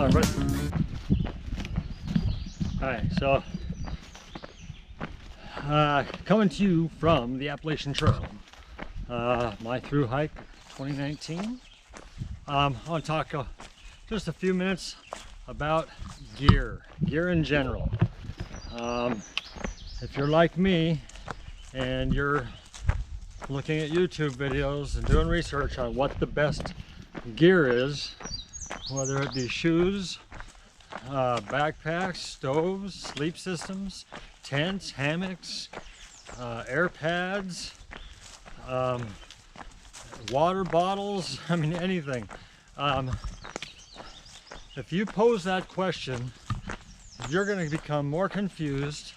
on, buddy. Alright, so coming to you from the Appalachian Trail, my through hike 2019. I want to talk just a few minutes about gear in general. If you're like me and you're looking at YouTube videos and doing research on what the best gear is, whether it be shoes, backpacks, stoves, sleep systems, tents, hammocks, air pads, water bottles, I mean anything. If you pose that question, you're going to become more confused,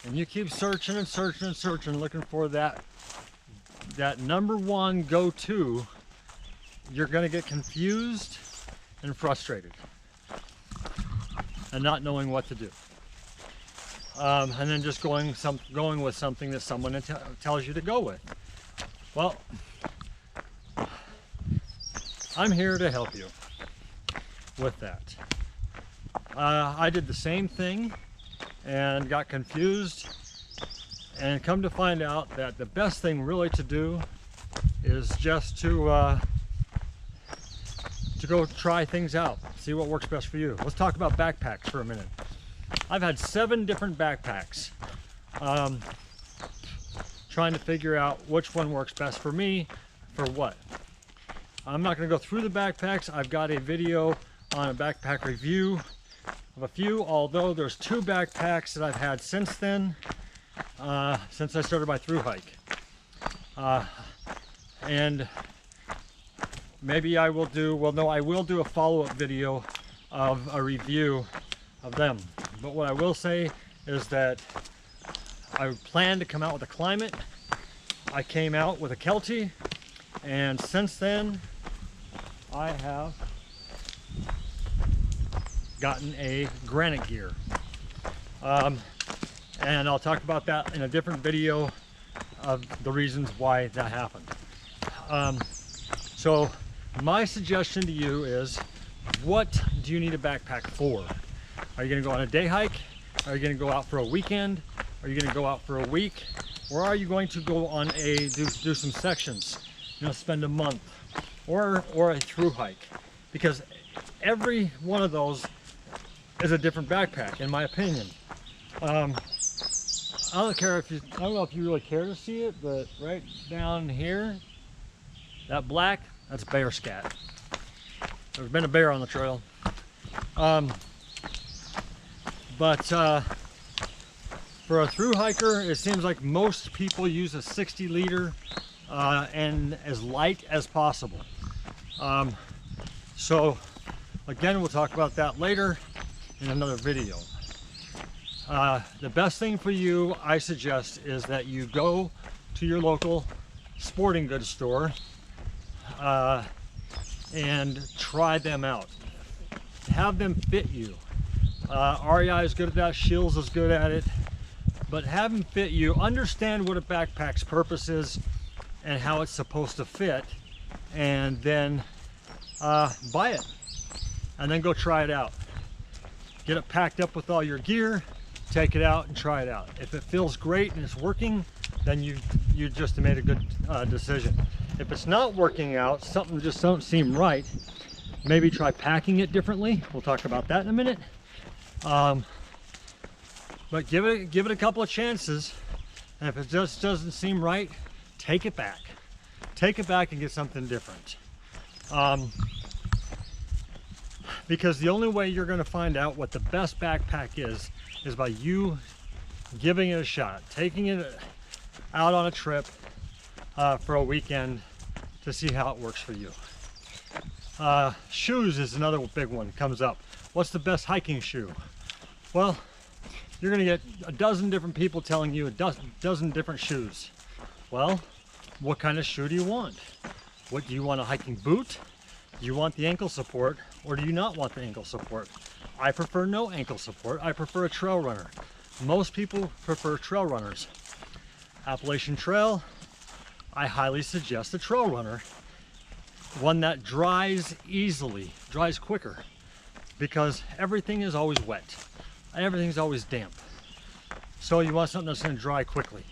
and you keep searching and searching and searching, looking for that number one go-to. You're going to get confused and frustrated and not knowing what to do, and then just going with something that someone tells you to go with. Well, I'm here to help you with that. I did the same thing and got confused, and come to find out that the best thing really to do is just to go try things out, see what works best for you. Let's talk about backpacks for a minute. I've had 7 different backpacks, trying to figure out which one works best for me for what. I'm not going to go through the backpacks. I've got a video on a backpack review of a few, although there's 2 backpacks that I've had since then, since I started my through hike. And maybe I will do, well no, I will do a follow-up video of a review of them. But what I will say is that I plan to come out with a Climate. I came out with a Kelty, and since then I have gotten a Granite gear. And I'll talk about that in a different video of the reasons why that happened. So my suggestion to you is, what do you need a backpack for? Are you going to go on a day hike? Are you going to go out for a weekend? Are you going to go out for a week? Or are you going to go on do some sections, spend a month, or a through hike? Because every one of those is a different backpack, in my opinion. I don't know if you really care to see it, but right down here, that black, that's bear scat. There's been a bear on the trail. But for a through hiker, it seems like most people use a 60 liter and as light as possible. So again, we'll talk about that later in another video. The best thing for you, I suggest, is that you go to your local sporting goods store and try them out. Have them fit you. REI is good at that, Shields is good at it, but have them fit you. Understand what a backpack's purpose is and how it's supposed to fit, and then buy it and then go try it out. Get it packed up with all your gear, take it out and try it out. If it feels great and it's working, then you just made a good decision. If it's not working out, something just don't seem right, maybe try packing it differently. We'll talk about that in a minute. But give it a couple of chances, and if it just doesn't seem right, take it back. Take it back and get something different. Because the only way you're going to find out what the best backpack is by you giving it a shot, taking it out on a trip for a weekend to see how it works for you. Shoes is another big one, comes up. What's the best hiking shoe? Well, you're going to get a dozen different people telling you a dozen different shoes. Well, what kind of shoe do you want? What do you want, a hiking boot? Do you want the ankle support, or do you not want the ankle support? I prefer no ankle support. I prefer a trail runner. Most people prefer trail runners. Appalachian Trail, I highly suggest a trail runner. One that dries easily, dries quicker. because everything is always wet. Everything's always damp. So you want something that's going to dry quickly.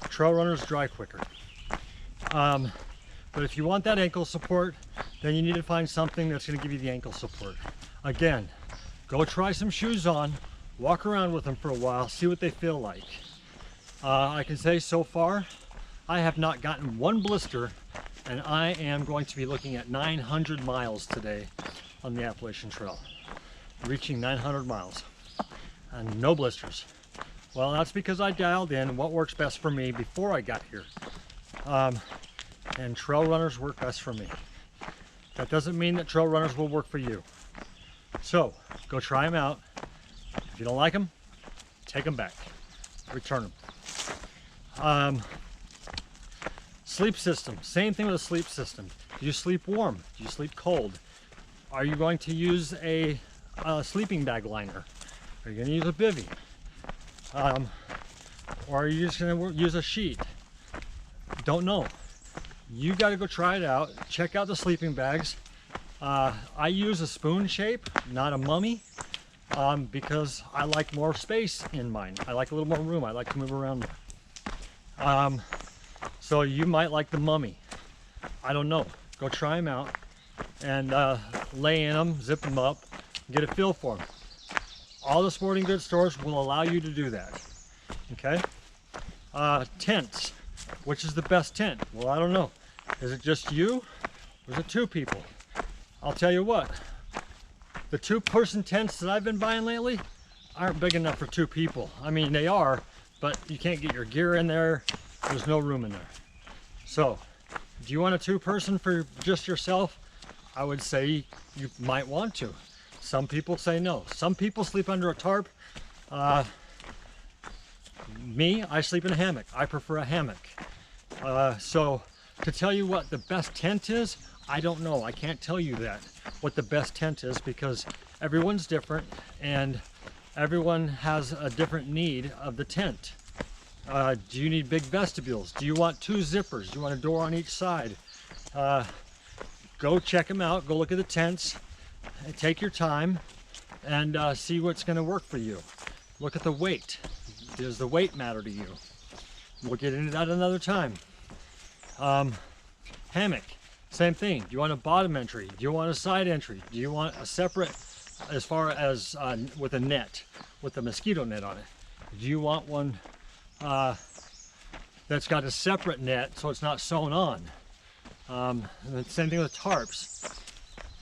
Trail runners dry quicker. But if you want that ankle support, then you need to find something that's going to give you the ankle support. Again, go try some shoes on, walk around with them for a while, see what they feel like. I can say so far, I have not gotten one blister, and I am going to be looking at 900 miles today on the Appalachian Trail. Reaching 900 miles and no blisters. Well, that's because I dialed in what works best for me before I got here. And trail runners work best for me. That doesn't mean that trail runners will work for you. So go try them out. If you don't like them, take them back, return them. Sleep system, same thing with a sleep system. Do you sleep warm? Do you sleep cold? Are you going to use a sleeping bag liner? Are you going to use a bivy? Or are you just going to use a sheet? Don't know. You got to go try it out. Check out the sleeping bags. I use a spoon shape, not a mummy, because I like more space in mine. I like a little more room. I like to move around. So you might like the mummy. I don't know. Go try them out and lay in them, zip them up, get a feel for them. All the sporting goods stores will allow you to do that. Okay? Tents. Which is the best tent? Well, I don't know. Is it just you or is it two people? I'll tell you what. The two-person tents that I've been buying lately aren't big enough for two people. I mean, they are, but you can't get your gear in there. There's no room in there. So, do you want a two-person for just yourself? I would say you might want to. Some people say no. Some people sleep under a tarp. Me, I sleep in a hammock. I prefer a hammock. So to tell you what the best tent is, I don't know. I can't tell you that, what the best tent is, because everyone's different and everyone has a different need of the tent. Do you need big vestibules? Do you want two zippers? Do you want a door on each side? Go check them out. Go look at the tents. Take your time and see what's going to work for you. Look at the weight. Does the weight matter to you? We'll get into that another time. Hammock, same thing. Do you want a bottom entry? Do you want a side entry? Do you want a separate, as far as with a net, with a mosquito net on it? Do you want one that's got a separate net so it's not sewn on? And the same thing with tarps.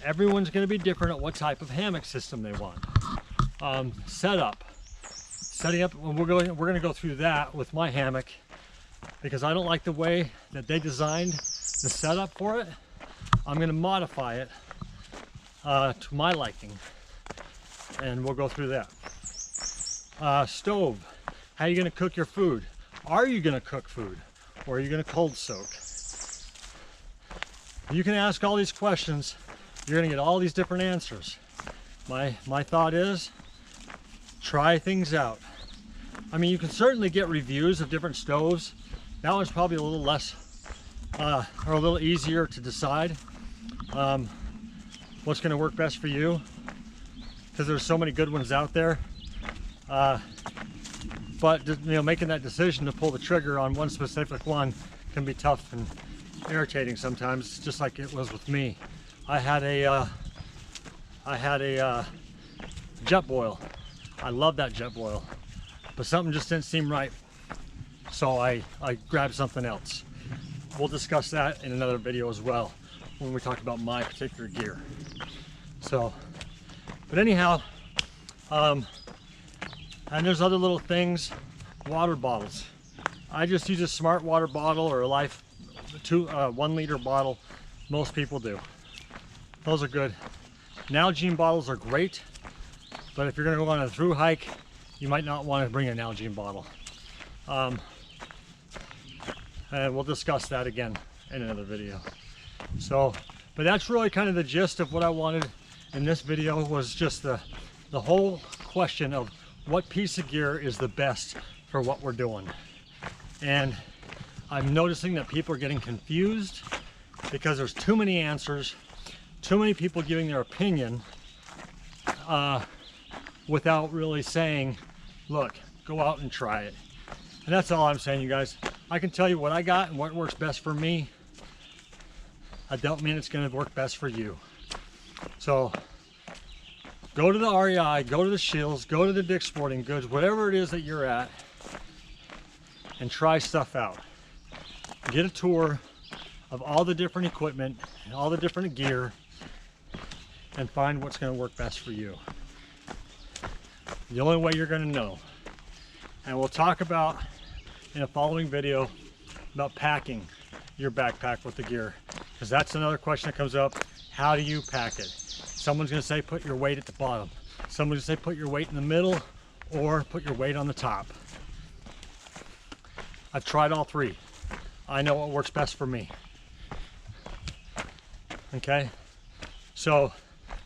Everyone's going to be different at what type of hammock system they want. Setting up, we're going to go through that with my hammock because I don't like the way that they designed the setup for it. I'm going to modify it to my liking, and we'll go through that. Stove, how are you going to cook your food? Are you going to cook food, or are you going to cold soak? You can ask all these questions. You're going to get all these different answers. My thought is, try things out. I mean, you can certainly get reviews of different stoves. That one's probably a little less, or a little easier to decide what's going to work best for you, because there's so many good ones out there. But you know, making that decision to pull the trigger on one specific one can be tough and irritating sometimes, just like it was with me. I had a jet boil. I love that jet boil, but something just didn't seem right, so I grabbed something else. We'll discuss that in another video as well when we talk about my particular gear. So, but anyhow, and there's other little things. Water bottles. I just use a smart water bottle or a Life 1 liter bottle. Most people do. Those are good. Nalgene bottles are great, but if you're going to go on a through hike, you might not want to bring an Nalgene bottle. And we'll discuss that again in another video. So, but that's really kind of the gist of what I wanted in this video, was just the whole question of what piece of gear is the best for what we're doing. And I'm noticing that people are getting confused because there's too many answers, too many people giving their opinion, without really saying, look, go out and try it. And that's all I'm saying, you guys. I can tell you what I got and what works best for me. I don't mean it's going to work best for you. So go to the REI, go to the Shills, go to the Dick's Sporting Goods, whatever it is that you're at, and try stuff out. Get a tour of all the different equipment and all the different gear, and find what's going to work best for you. The only way you're going to know. And we'll talk about in a following video about packing your backpack with the gear, because that's another question that comes up. How do you pack it? Someone's going to say put your weight at the bottom. Someone's going to say put your weight in the middle, or put your weight on the top. I've tried all three. I know what works best for me. Okay, so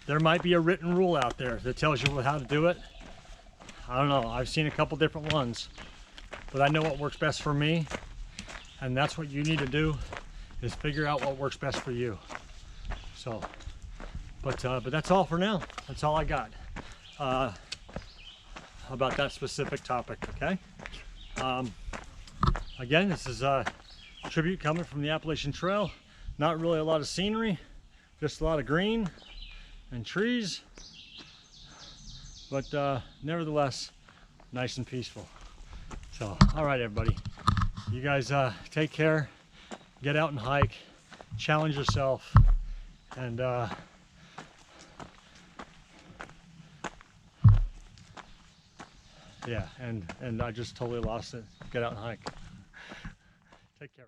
there might be a written rule out there that tells you how to do it. I don't know, I've seen a couple different ones, but I know what works best for me, and that's what you need to do, is figure out what works best for you. So, but that's all for now. That's all I got about that specific topic. Okay. Again, this is a tribute coming from the Appalachian Trail. Not really a lot of scenery, just a lot of green and trees, but nevertheless, nice and peaceful. So, all right, everybody, you guys take care, get out and hike, challenge yourself, and yeah, and I just totally lost it. Get out and hike. Take care.